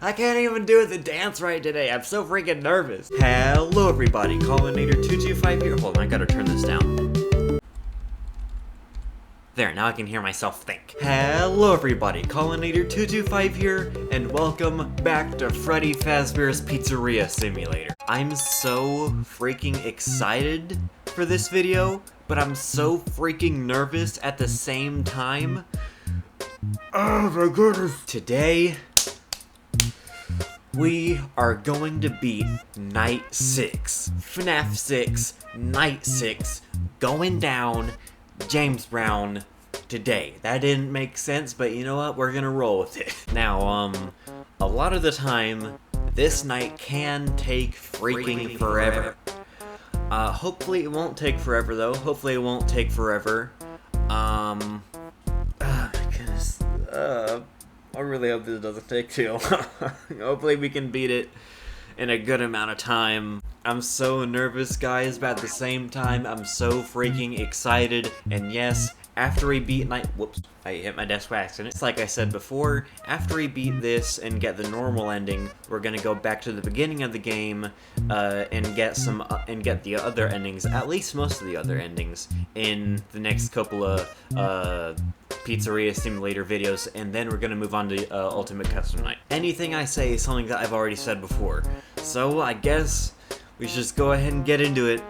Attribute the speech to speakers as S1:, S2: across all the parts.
S1: I can't even do the dance right today. I'm so freaking nervous. Hello everybody, Colinator225 here. Hold on, I gotta turn this down. There, now I can hear myself think. Hello everybody, Colinator225 here, and welcome back to Freddy Fazbear's Pizzeria Simulator. I'm so freaking excited for this video, but I'm so freaking nervous at the same time. Oh my goodness. Today, we are going to beat Night 6. Fnaf 6, Night 6, going down James Brown today. That didn't make sense, but you know what? We're gonna roll with it. Now, a lot of the time, this night can take freaking forever. Hopefully it won't take forever, though. Hopefully it won't take forever. Oh my goodness. I really hope this doesn't take too long. Hopefully we can beat it in a good amount of time. I'm so nervous, guys, but at the same time, I'm so freaking excited. And yes, after we beat whoops, I hit my desk by accident. It's like I said before, after we beat this and get the normal ending, we're gonna go back to the beginning of the game, and get the other endings, at least most of the other endings, in the next couple of, Pizzeria Simulator videos, and then we're gonna move on to, Ultimate Custom Night. Anything I say is something that I've already said before, so I guess we should just go ahead and get into it.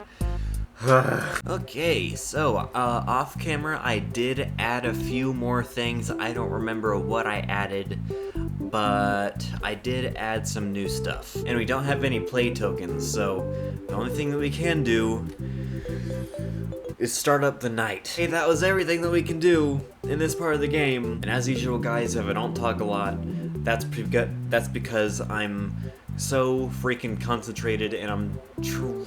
S1: Okay, so, off camera, I did add a few more things. I don't remember what I added, but I did add some new stuff. And we don't have any play tokens, so the only thing that we can do is start up the night. Hey, that was everything that we can do in this part of the game. And as usual, guys, if I don't talk a lot, that's because I'm so freaking concentrated and I'm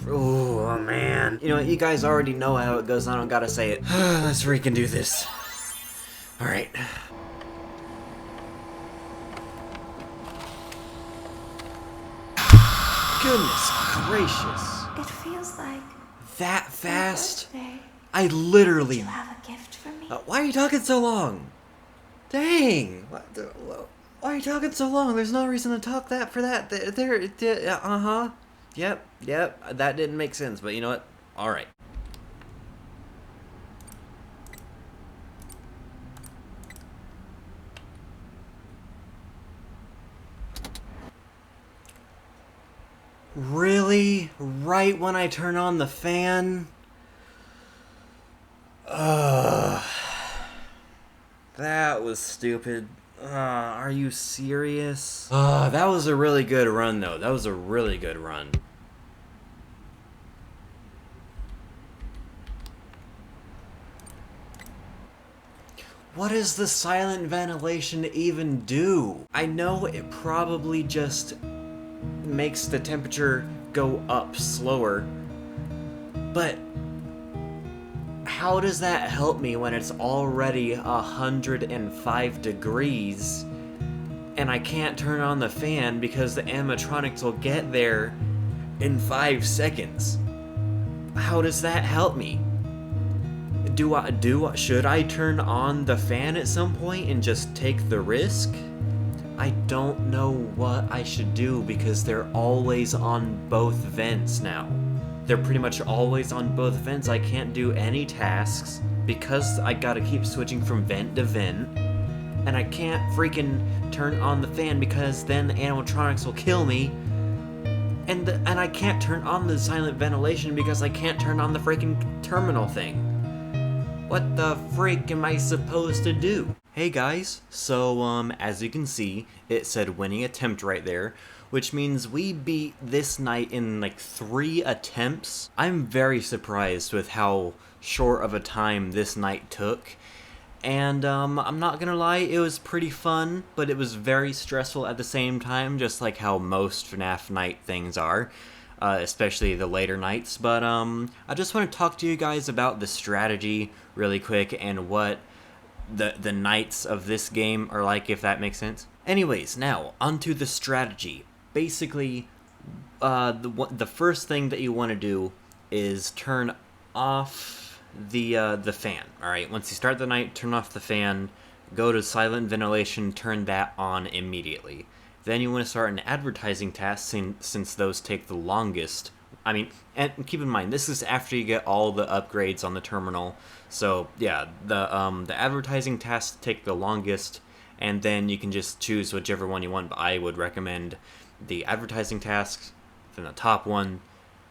S1: oh man. You know, you guys already know how it goes, I don't gotta say it. Let's freaking do this. Alright. Goodness gracious.
S2: It feels like
S1: that fast?
S2: birthday.
S1: I literally...
S2: Do you have a gift for me?
S1: Why are you talking so long? Dang! Why are you talking so long? There's no reason to talk that for that. Uh-huh. Yep, that didn't make sense, but you know what? Alright. Really? Right when I turn on the fan? That was stupid. Are you serious? That was a really good run, though. That was a really good run. What does the silent ventilation even do? I know it probably just makes the temperature go up slower, but how does that help me when it's already 105 degrees and I can't turn on the fan because the animatronics will get there in 5 seconds? How does that help me? Should I turn on the fan at some point and just take the risk? I don't know what I should do because they're always on both vents now. They're pretty much always on both vents. I can't do any tasks because I gotta keep switching from vent to vent. And I can't freaking turn on the fan because then the animatronics will kill me. And I can't turn on the silent ventilation because I can't turn on the freaking terminal thing. What the freak am I supposed to do? Hey guys, so as you can see, it said winning attempt right there, which means we beat this night in like 3 attempts. I'm very surprised with how short of a time this night took. And I'm not gonna lie, it was pretty fun, but it was very stressful at the same time, just like how most FNAF night things are, especially the later nights. But I just want to talk to you guys about the strategy really quick and what the nights of this game are like, if that makes sense. Anyways, now onto the strategy. Basically, the first thing that you want to do is turn off the fan. All right, once you start the night, turn off the fan, go to silent ventilation, turn that on immediately. Then you want to start an advertising task since those take the longest. I mean, and keep in mind, this is after you get all the upgrades on the terminal. So yeah, the advertising tasks take the longest, and then you can just choose whichever one you want. But I would recommend the advertising tasks, then the top one,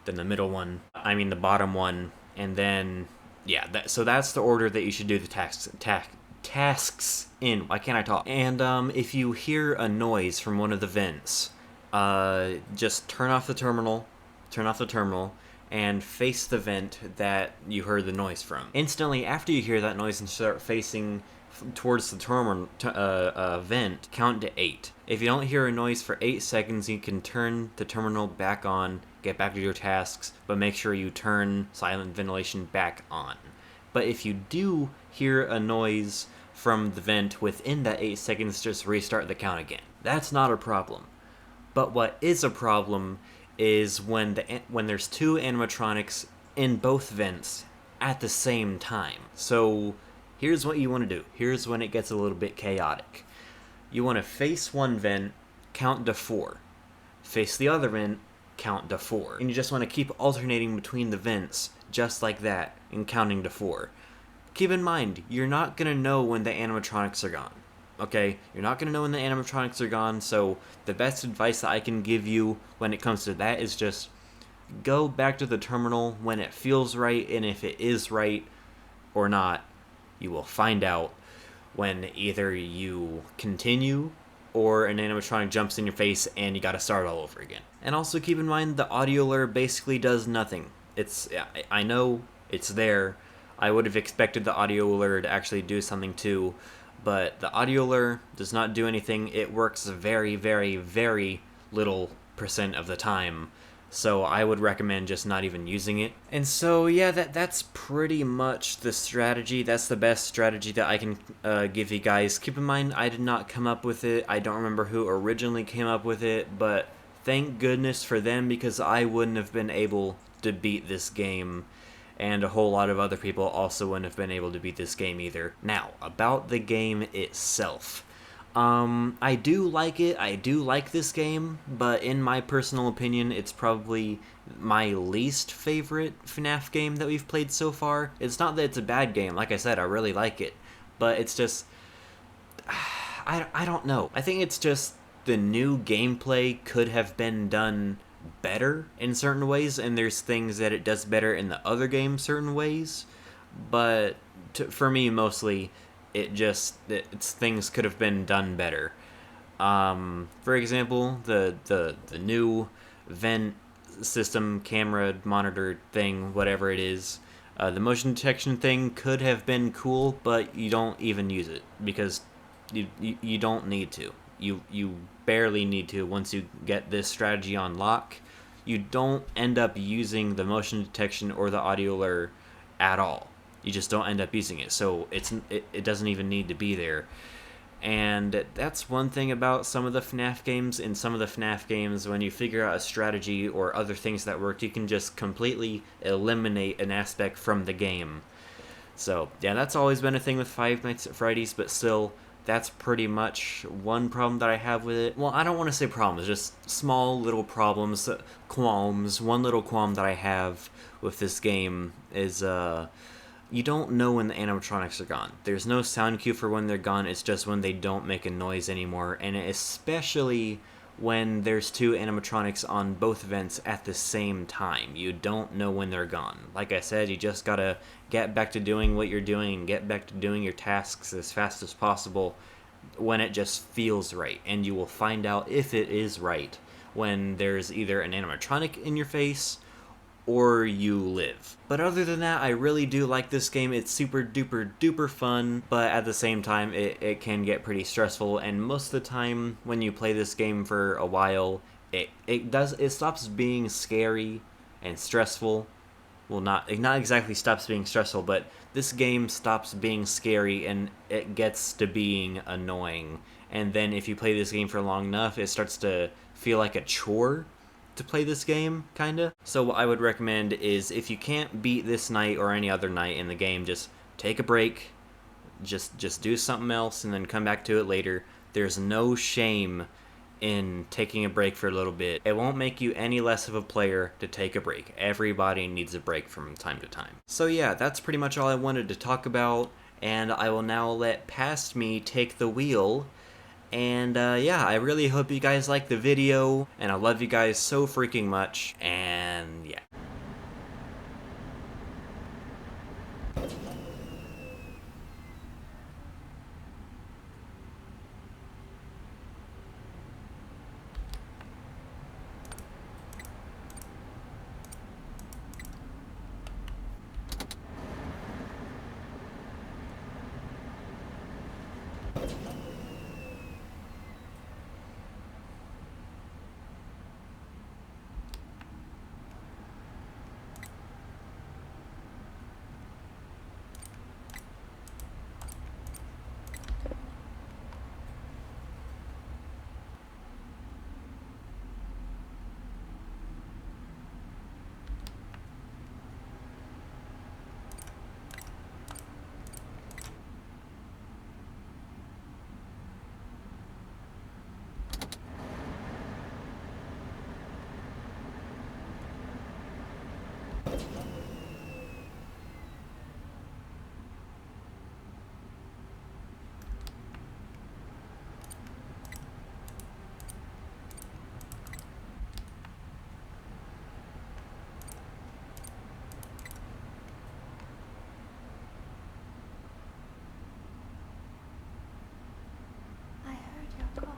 S1: then the middle one. I mean the bottom one, and then yeah. So that's the order that you should do the tasks in. Why can't I talk? And if you hear a noise from one of the vents, just turn off the terminal, and face the vent that you heard the noise from. Instantly after you hear that noise and start facing towards the terminal vent, count to 8. If you don't hear a noise for 8 seconds, you can turn the terminal back on, get back to your tasks, but make sure you turn silent ventilation back on. But if you do hear a noise from the vent within that 8 seconds, just restart the count again. That's not a problem. But what is a problem is when there's 2 animatronics in both vents at the same time. So here's what you want to do. Here's when it gets a little bit chaotic. You want to face one vent, count to 4. Face the other vent, count to 4. And you just want to keep alternating between the vents, just like that, and counting to 4. Keep in mind, you're not going to know when the animatronics are gone. Okay? You're not going to know when the animatronics are gone, so the best advice that I can give you when it comes to that is just go back to the terminal when it feels right, and if it is right or not, you will find out when either you continue or an animatronic jumps in your face and you gotta start all over again. And also keep in mind, the audio alert basically does nothing. I know it's there. I would have expected the audio alert to actually do something too, but the audio alert does not do anything. It works very, very, very little % of the time. So I would recommend just not even using it. And so yeah, that's pretty much the strategy. That's the best strategy that I can give you guys. Keep in mind, I did not come up with it. I don't remember who originally came up with it, but thank goodness for them, because I wouldn't have been able to beat this game. And a whole lot of other people also wouldn't have been able to beat this game either. Now, about the game itself. I do like it. I do like this game, but in my personal opinion, it's probably my least favorite FNAF game that we've played so far. It's not that it's a bad game. Like I said, I really like it. But it's just... I don't know. I think it's just the new gameplay could have been done better in certain ways, and there's things that it does better in the other games certain ways. But for me, mostly... it's things could have been done better. For example, the new vent system, camera monitor thing, whatever it is, the motion detection thing could have been cool, but you don't even use it because you don't need to. You barely need to once you get this strategy on lock. You don't end up using the motion detection or the audio alert at all. You just don't end up using it, so it doesn't even need to be there. And that's one thing about some of the FNAF games. In some of the FNAF games, when you figure out a strategy or other things that work, you can just completely eliminate an aspect from the game. So yeah, that's always been a thing with Five Nights at Freddy's, but still, that's pretty much one problem that I have with it. Well, I don't want to say problems, just small little problems, qualms. One little qualm that I have with this game is you don't know when the animatronics are gone. There's no sound cue for when they're gone, it's just when they don't make a noise anymore, and especially when there's 2 animatronics on both vents at the same time. You don't know when they're gone. Like I said, you just gotta get back to doing what you're doing and get back to doing your tasks as fast as possible when it just feels right, and you will find out if it is right when there's either an animatronic in your face or you live. But other than that, I really do like this game. It's super duper duper fun, but at the same time, it can get pretty stressful, and most of the time when you play this game for a while, it stops being scary and stressful. Well, not exactly stops being stressful, but this game stops being scary and it gets to being annoying. And then if you play this game for long enough, it starts to feel like a chore to play this game, kinda. So what I would recommend is, if you can't beat this night or any other night in the game, just take a break, just do something else and then come back to it later. There's no shame in taking a break for a little bit. It won't make you any less of a player to take a break. Everybody needs a break from time to time. So yeah, that's pretty much all I wanted to talk about, and I will now let Past Me take the wheel. And yeah, I really hope you guys like the video, and I love you guys so freaking much, and yeah.
S2: I heard your call.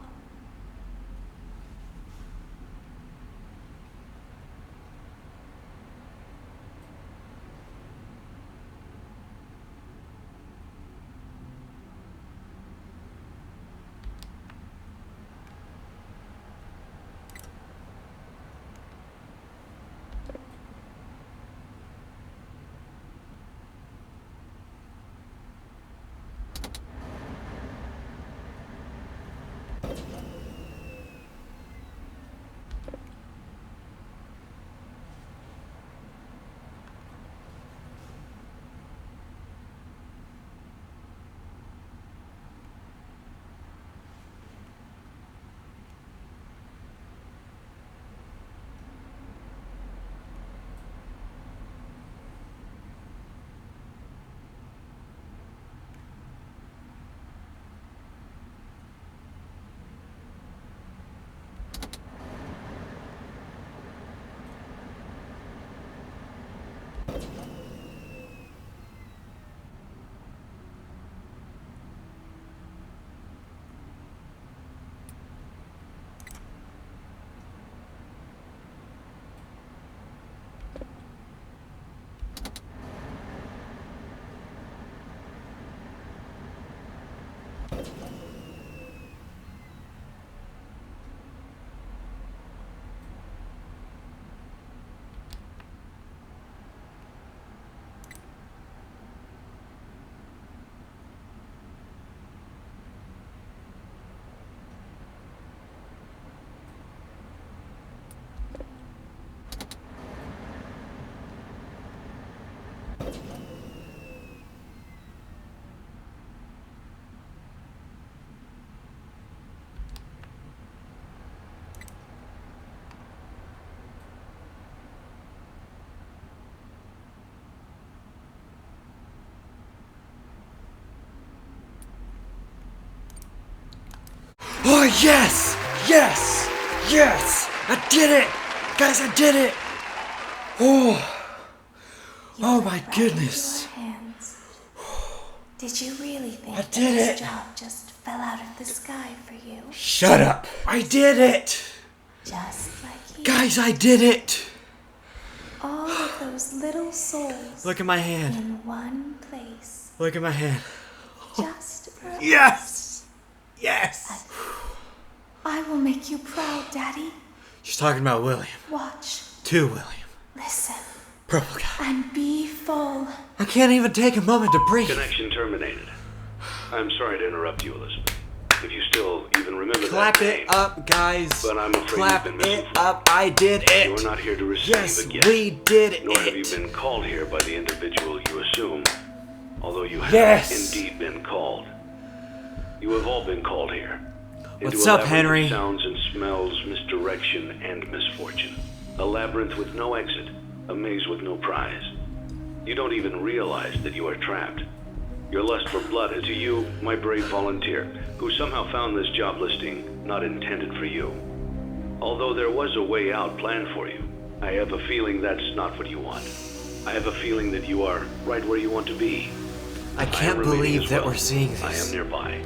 S1: Oh, yes! Yes! Yes! I did it! Guys, I did it! Oh! Oh my goodness!
S2: Hands. Did you really think
S1: I
S2: that
S1: did
S2: this
S1: it.
S2: job just fell out of the sky for you?
S1: Shut up! I did it!
S2: Just like you.
S1: Guys, I did it!
S2: All of those little souls
S1: Look at my hand.
S2: in one place.
S1: Look at my hand.
S2: Just for us.
S1: Yes! Yes!
S2: I will make you proud, Daddy.
S1: She's talking about William.
S2: Watch.
S1: To William.
S2: Listen.
S1: Purple guy.
S2: And be full.
S1: I can't even take a moment to breathe.
S3: Connection terminated. I'm sorry to interrupt you, Elizabeth. If you still even remember
S1: Clap
S3: that name,
S1: it up, guys.
S3: but I'm afraid
S1: Clap
S3: you've been
S1: it
S3: misinformed.
S1: up. I did it.
S3: You are not here to receive
S1: Yes,
S3: a gift.
S1: we did
S3: Nor have you
S1: it.
S3: been called here by the individual you assume, although you have
S1: Yes.
S3: indeed been called. You have all been called here.
S1: What's up, Henry?
S3: Sounds and smells, misdirection, and misfortune. A labyrinth with no exit, a maze with no prize. You don't even realize that you are trapped. Your lust for blood is you, my brave volunteer, who somehow found this job listing not intended for you. Although there was a way out planned for you, I have a feeling that's not what you want. I have a feeling that you are right where you want to be.
S1: I can't believe that we're seeing
S3: I
S1: this.
S3: am nearby.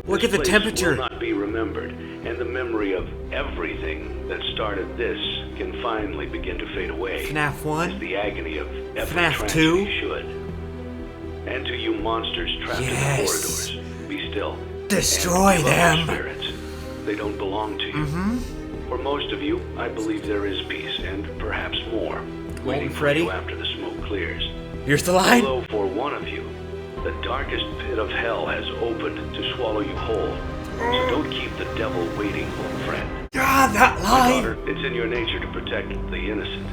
S1: Look
S3: This
S1: at the
S3: place
S1: temperature.
S3: will not be remembered, and the memory of everything that started this can finally begin to fade away.
S1: Fnaf 1?
S3: As the agony of every
S1: Fnaf
S3: tragedy
S1: 2?
S3: should. And to you monsters trapped in the
S1: Yes.
S3: corridors, be still.
S1: Destroy
S3: And love
S1: them.
S3: Spirits. They don't belong to you. For most of you, I believe there is peace, and perhaps more, waiting for
S1: Freddy?
S3: you after the smoke clears.
S1: Here's the line.
S3: Although for one of you, the darkest pit of hell has opened to swallow you whole. So don't keep the devil waiting, old friend.
S1: Ah, that
S3: My
S1: line.
S3: daughter, it's in your nature to protect the innocent.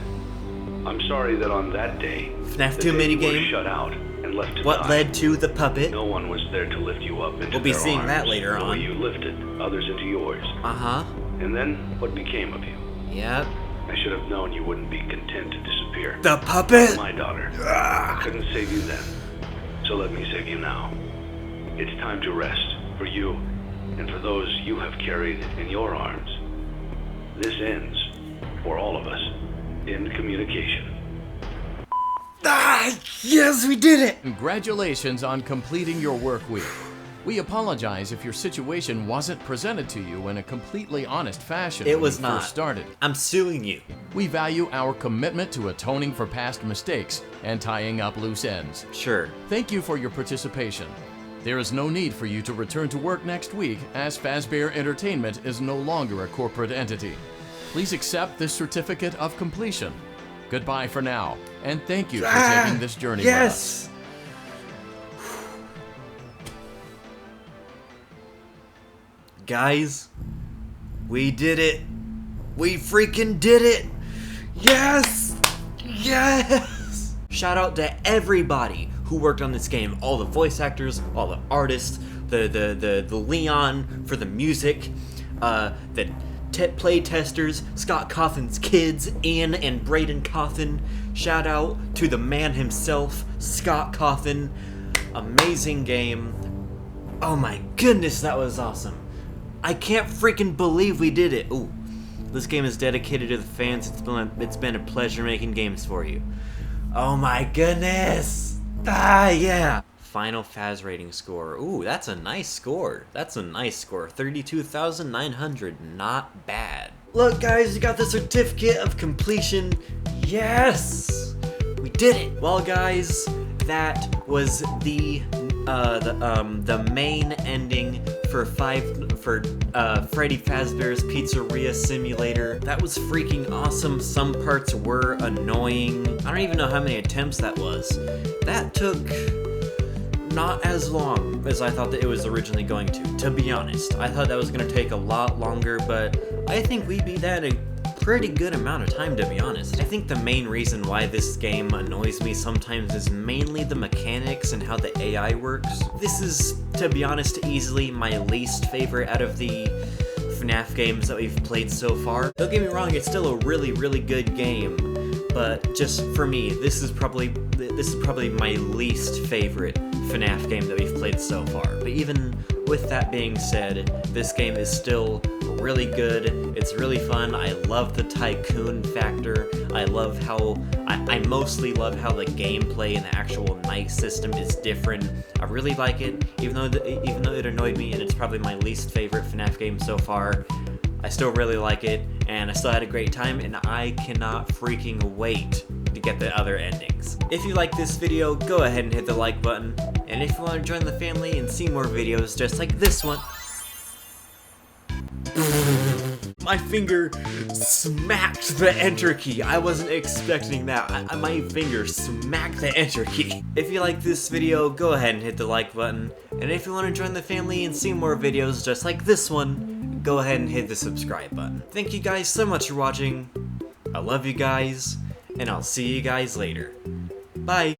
S3: I'm sorry that on that day,
S1: FNAF
S3: the
S1: 2
S3: day you
S1: minigame.
S3: were shut out and left to
S1: What
S3: die.
S1: led to the puppet?
S3: No one was there to lift you up into
S1: We'll be
S3: their
S1: seeing
S3: arms,
S1: that later
S3: the way
S1: on.
S3: you lifted others into yours.
S1: Uh-huh.
S3: And then what became of you?
S1: Yep.
S3: I should have known you wouldn't be content to disappear.
S1: The puppet?
S3: My daughter. I couldn't save you then, so let me save you now. It's time to rest for you and for those you have carried in your arms. This ends, for all of us, in communication.
S1: Ah, yes, we did it.
S4: Congratulations on completing your work week. We apologize if your situation wasn't presented to you in a completely honest fashion
S1: It
S4: when
S1: was
S4: you
S1: not.
S4: first started.
S1: I'm suing you.
S4: We value our commitment to atoning for past mistakes and tying up loose ends.
S1: Sure.
S4: Thank you for your participation. There is no need for you to return to work next week, as Fazbear Entertainment is no longer a corporate entity. Please accept this certificate of completion. Goodbye for now, and thank you for taking this journey with us.
S1: Yes. Guys, we did it. We freaking did it. Yes. Yes. Shout out to everybody who worked on this game. All the voice actors, all the artists, the Leon for the music, the play testers, Scott Cawthon's kids, Ian and Braden Cawthon. Shout out to the man himself, Scott Cawthon. Amazing game. Oh my goodness, that was awesome. I can't freaking believe we did it. Ooh, this game is dedicated to the fans. It's been a pleasure making games for you. Oh my goodness. Ah, yeah. Final Faz rating score. Ooh, that's a nice score. That's a nice score. 32,900. Not bad. Look, guys, you got the certificate of completion. Yes, we did it. Well, guys, that was the main ending for Freddy Fazbear's Pizzeria Simulator. That was freaking awesome. Some parts were annoying. I don't even know how many attempts that was. That took not as long as I thought that it was originally going to be honest. I thought that was going to take a lot longer, but I think we beat that a pretty good amount of time, to be honest. I think the main reason why this game annoys me sometimes is mainly the mechanics and how the AI works. This is, to be honest, easily my least favorite out of the FNAF games that we've played so far. Don't get me wrong, it's still a really, really good game, but just for me, this is probably my least favorite FNAF game that we've played so far. But even with that being said, this game is still really good. It's really fun. I love the tycoon factor. I mostly love how the gameplay and the actual night system is different. I really like it, even though it annoyed me and it's probably my least favorite FNAF game so far. I still really like it, and I still had a great time, and I cannot freaking wait to get the other endings. If you like this video, go ahead and hit the like button, and if you want to join the family and see more videos just like this one, my finger smacked the enter key. I wasn't expecting that. My finger smacked the enter key. If you like this video, go ahead and hit the like button, and if you want to join the family and see more videos just like this one, go ahead and hit the subscribe button. Thank you guys so much for watching. I love you guys, and I'll see you guys later. Bye.